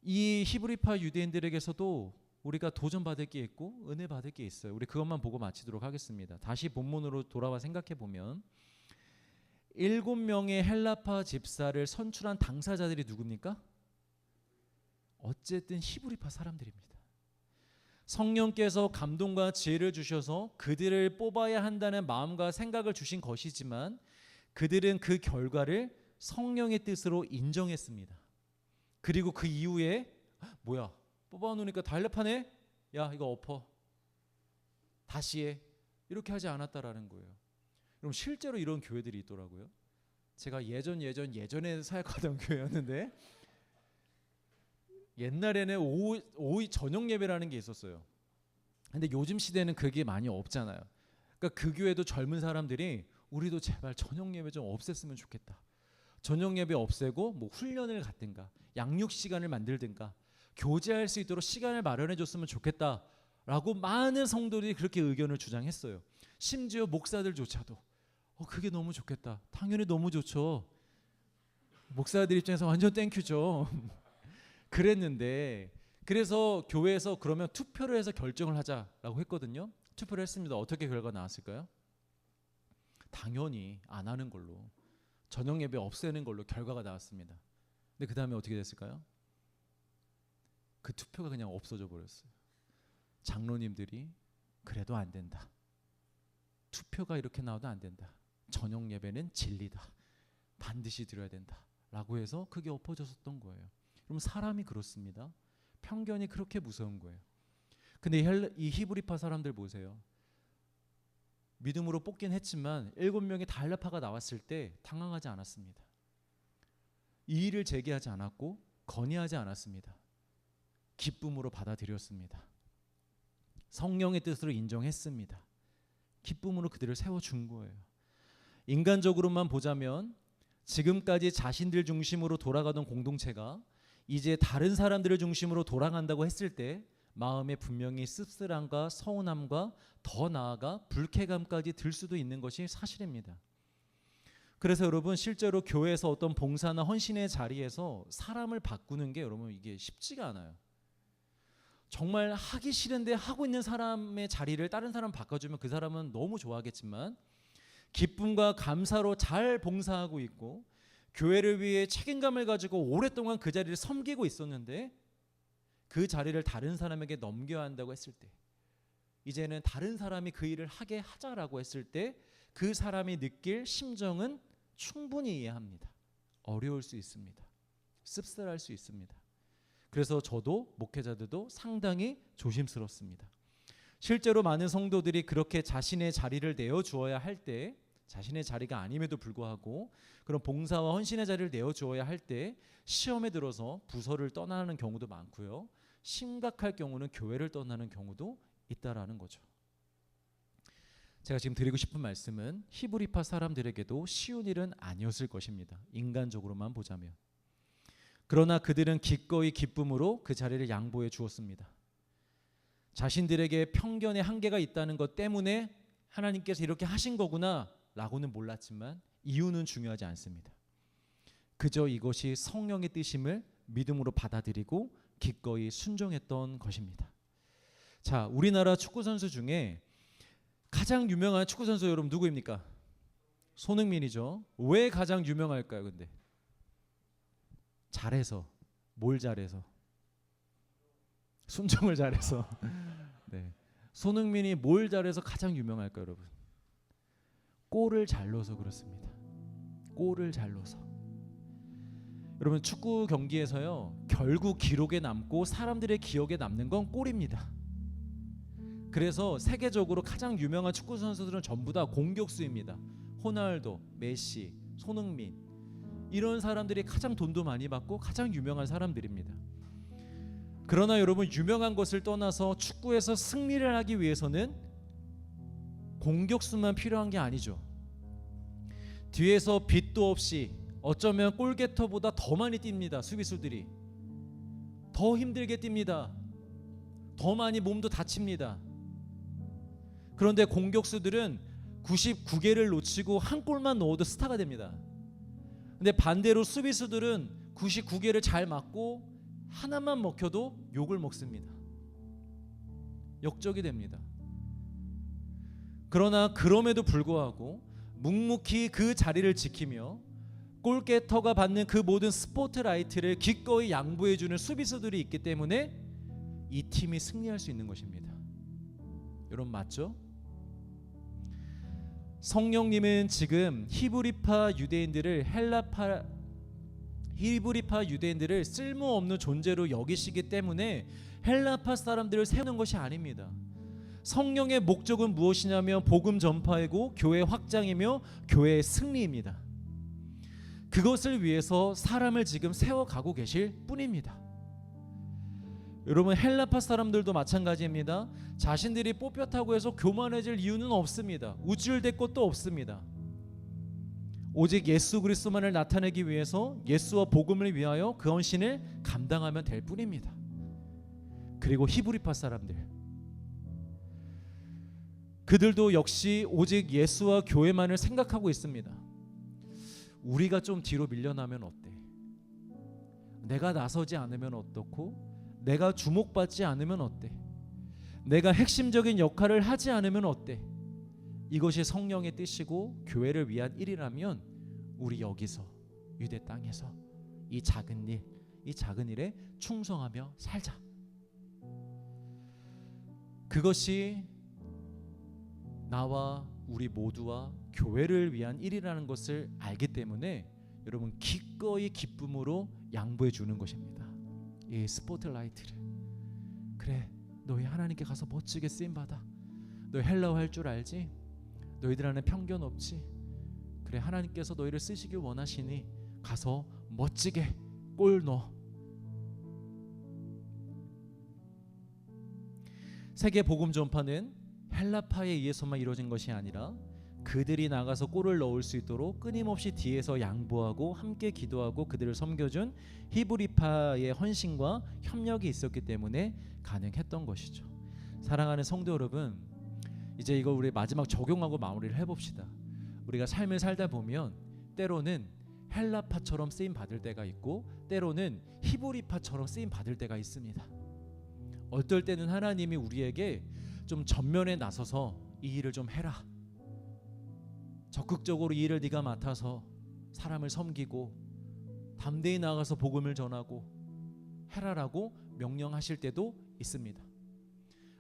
Speaker 1: 이 히브리파 유대인들에게서도 우리가 도전받을 게 있고 은혜 받을 게 있어요. 우리 그것만 보고 마치도록 하겠습니다. 다시 본문으로 돌아와 생각해 보면 7명의 헬라파 집사를 선출한 당사자들이 누굽니까? 어쨌든 히브리파 사람들입니다. 성령께서 감동과 지혜를 주셔서 그들을 뽑아야 한다는 마음과 생각을 주신 것이지만 그들은 그 결과를 성령의 뜻으로 인정했습니다. 그리고 그 이후에 뭐야, 뽑아놓으니까 다 헬라파네? 야, 이거 엎어, 다시 해, 이렇게 하지 않았다라는 거예요. 그럼 실제로 이런 교회들이 있더라고요. 제가 예전에 사역하던 교회였는데 옛날에는 오후 저녁 예배라는 게 있었어요. 근데 요즘 시대는 그게 많이 없잖아요. 그러니까 그 교회도 젊은 사람들이 우리도 제발 저녁 예배 좀 없앴으면 좋겠다. 저녁 예배 없애고 뭐 훈련을 갖든가 양육 시간을 만들든가 교제할 수 있도록 시간을 마련해 줬으면 좋겠다라고 많은 성도들이 그렇게 의견을 주장했어요. 심지어 목사들조차도 그게 너무 좋겠다. 당연히 너무 좋죠. 목사들 입장에서 완전 땡큐죠. 그랬는데 그래서 교회에서 그러면 투표를 해서 결정을 하자라고 했거든요. 투표를 했습니다. 어떻게 결과가 나왔을까요? 당연히 안 하는 걸로, 저녁 예배 없애는 걸로 결과가 나왔습니다. 근데 그 다음에 어떻게 됐을까요? 그 투표가 그냥 없어져 버렸어요. 장로님들이 그래도 안 된다, 투표가 이렇게 나와도 안 된다. 저녁 예배는 진리다. 반드시 드려야 된다. 라고 해서 크게 엎어졌었던 거예요. 그럼 사람이 그렇습니다. 편견이 그렇게 무서운 거예요. 근데 이 히브리파 사람들 보세요. 믿음으로 뽑긴 했지만 7명의 다 헬라파가 나왔을 때 당황하지 않았습니다. 이의를 제기하지 않았고 건의하지 않았습니다. 기쁨으로 받아들였습니다. 성령의 뜻으로 인정했습니다. 기쁨으로 그들을 세워준 거예요. 인간적으로만 보자면 지금까지 자신들 중심으로 돌아가던 공동체가 이제 다른 사람들을 중심으로 돌아간다고 했을 때 마음에 분명히 씁쓸함과 서운함과 더 나아가 불쾌감까지 들 수도 있는 것이 사실입니다. 그래서 여러분 실제로 교회에서 어떤 봉사나 헌신의 자리에서 사람을 바꾸는 게 여러분 이게 쉽지가 않아요. 정말 하기 싫은데 하고 있는 사람의 자리를 다른 사람 바꿔주면 그 사람은 너무 좋아하겠지만 기쁨과 감사로 잘 봉사하고 있고 교회를 위해 책임감을 가지고 오랫동안 그 자리를 섬기고 있었는데 그 자리를 다른 사람에게 넘겨야 한다고 했을 때 이제는 다른 사람이 그 일을 하게 하자라고 했을 때 그 사람이 느낄 심정은 충분히 이해합니다. 어려울 수 있습니다. 씁쓸할 수 있습니다. 그래서 저도 목회자들도 상당히 조심스럽습니다. 실제로 많은 성도들이 그렇게 자신의 자리를 내어주어야 할 때 자신의 자리가 아님에도 불구하고 그런 봉사와 헌신의 자리를 내어주어야 할 때 시험에 들어서 부서를 떠나는 경우도 많고요. 심각할 경우는 교회를 떠나는 경우도 있다라는 거죠. 제가 지금 드리고 싶은 말씀은 히브리파 사람들에게도 쉬운 일은 아니었을 것입니다. 인간적으로만 보자면. 그러나 그들은 기꺼이 기쁨으로 그 자리를 양보해 주었습니다. 자신들에게 편견의 한계가 있다는 것 때문에 하나님께서 이렇게 하신 거구나 라고는 몰랐지만 이유는 중요하지 않습니다. 그저 이것이 성령의 뜻임을 믿음으로 받아들이고 기꺼이 순종했던 것입니다. 자, 우리나라 축구 선수 중에 가장 유명한 축구 선수 여러분 누구입니까? 손흥민이죠. 왜 가장 유명할까요? 근데 잘해서. 뭘 잘해서? 순종을 잘해서. 네. 손흥민이 뭘 잘해서 가장 유명할까요, 여러분? 골을 잘 넣어서 그렇습니다. 골을 잘 넣어서. 여러분 축구 경기에서요 결국 기록에 남고 사람들의 기억에 남는 건 골입니다. 그래서 세계적으로 가장 유명한 축구 선수들은 전부 다 공격수입니다. 호날두, 메시, 손흥민 이런 사람들이 가장 돈도 많이 받고 가장 유명한 사람들입니다. 그러나 여러분 유명한 것을 떠나서 축구에서 승리를 하기 위해서는 공격수만 필요한 게 아니죠. 뒤에서 빛도 없이 어쩌면 골게터보다 더 많이 뜁니다. 수비수들이 더 힘들게 뜁니다. 더 많이 몸도 다칩니다. 그런데 공격수들은 99개를 놓치고 한 골만 넣어도 스타가 됩니다. 근데 반대로 수비수들은 99개를 잘 맞고 하나만 먹혀도 욕을 먹습니다. 역적이 됩니다. 그러나 그럼에도 불구하고 묵묵히 그 자리를 지키며 골게터가 받는 그 모든 스포트라이트를 기꺼이 양보해주는 수비수들이 있기 때문에 이 팀이 승리할 수 있는 것입니다. 여러분 맞죠? 성령님은 지금 히브리파 유대인들을 쓸모없는 존재로 여기시기 때문에 헬라파 사람들을 세우는 것이 아닙니다. 성령의 목적은 무엇이냐면 복음 전파이고 교회 확장이며 교회의 승리입니다. 그것을 위해서 사람을 지금 세워가고 계실 뿐입니다. 여러분 헬라파 사람들도 마찬가지입니다. 자신들이 뽑혔다고 해서 교만해질 이유는 없습니다. 우쭐댈 것도 없습니다. 오직 예수 그리스도만을 나타내기 위해서 예수와 복음을 위하여 그 헌신을 감당하면 될 뿐입니다. 그리고 히브리파 사람들 그들도 역시 오직 예수와 교회만을 생각하고 있습니다. 우리가 좀 뒤로 밀려나면 어때? 내가 나서지 않으면 어떻고? 내가 주목받지 않으면 어때? 내가 핵심적인 역할을 하지 않으면 어때? 이것이 성령의 뜻이고 교회를 위한 일이라면 우리 여기서 유대 땅에서 이 작은 일에 충성하며 살자. 그것이 나와 우리 모두와 교회를 위한 일이라는 것을 알기 때문에 여러분 기꺼이 기쁨으로 양보해 주는 것입니다. 이 스포트라이트를. 그래, 너희 하나님께 가서 멋지게 쓰임 받아. 너희 헬라어 할 줄 알지? 너희들 안에 편견 없지? 그래, 하나님께서 너희를 쓰시길 원하시니 가서 멋지게 골 넣어. 세계 복음 전파는 헬라파에 의해서만 이루어진 것이 아니라 그들이 나가서 골을 넣을 수 있도록 끊임없이 뒤에서 양보하고 함께 기도하고 그들을 섬겨준 히브리파의 헌신과 협력이 있었기 때문에 가능했던 것이죠. 사랑하는 성도 여러분, 이제 이거 우리 마지막 적용하고 마무리를 해봅시다. 우리가 삶을 살다 보면 때로는 헬라파처럼 쓰임 받을 때가 있고 때로는 히브리파처럼 쓰임 받을 때가 있습니다. 어떨 때는 하나님이 우리에게 좀 전면에 나서서 이 일을 좀 해라, 적극적으로 이 일을 네가 맡아서 사람을 섬기고 담대히 나가서 복음을 전하고 해라라고 명령하실 때도 있습니다.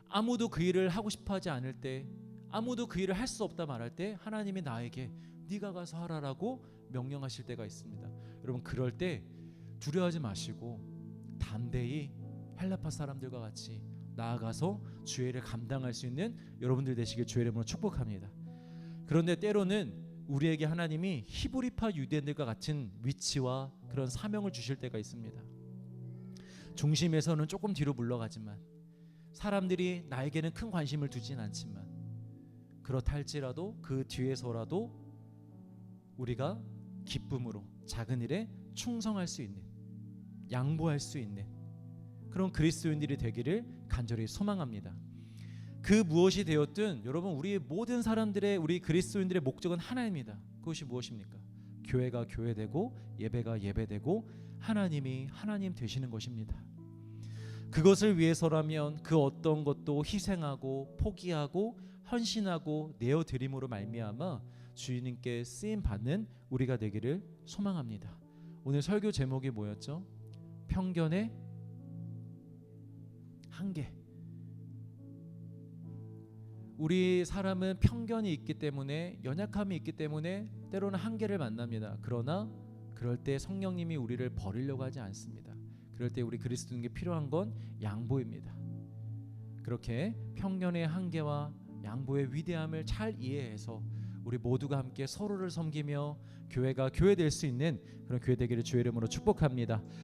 Speaker 1: 아무도 그 일을 하고 싶어하지 않을 때, 아무도 그 일을 할 수 없다 말할 때 하나님이 나에게 네가 가서 하라라고 명령하실 때가 있습니다. 여러분, 그럴 때 두려워하지 마시고 담대히 헬라파 사람들과 같이 나아가서 주의 일을 감당할 수 있는 여러분들 되시길 주의 이름으로 축복합니다. 그런데 때로는 우리에게 하나님이 히브리파 유대인들과 같은 위치와 그런 사명을 주실 때가 있습니다. 중심에서는 조금 뒤로 물러가지만 사람들이 나에게는 큰 관심을 두진 않지만 그렇다 할지라도 그 뒤에서라도 우리가 기쁨으로 작은 일에 충성할 수 있는, 양보할 수 있는 그런 그리스도인들이 되기를 간절히 소망합니다. 그 무엇이 되었든 여러분, 우리 모든 사람들의, 우리 그리스도인들의 목적은 하나입니다. 그것이 무엇입니까? 교회가 교회되고 예배가 예배되고 하나님이 하나님 되시는 것입니다. 그것을 위해서라면 그 어떤 것도 희생하고 포기하고 헌신하고 내어드림으로 말미암아 주님께 쓰임 받는 우리가 되기를 소망합니다. 오늘 설교 제목이 뭐였죠? 편견의 한계. 우리 사람은 편견이 있기 때문에, 연약함이 있기 때문에 때로는 한계를 만납니다. 그러나 그럴 때 성령님이 우리를 버리려고 하지 않습니다. 그럴 때 우리 그리스도인에게 필요한 건 양보입니다. 그렇게 편견의 한계와 양보의 위대함을 잘 이해해서 우리 모두가 함께 서로를 섬기며 교회가 교회 될 수 있는 그런 교회 되기를 주의 이름으로 축복합니다.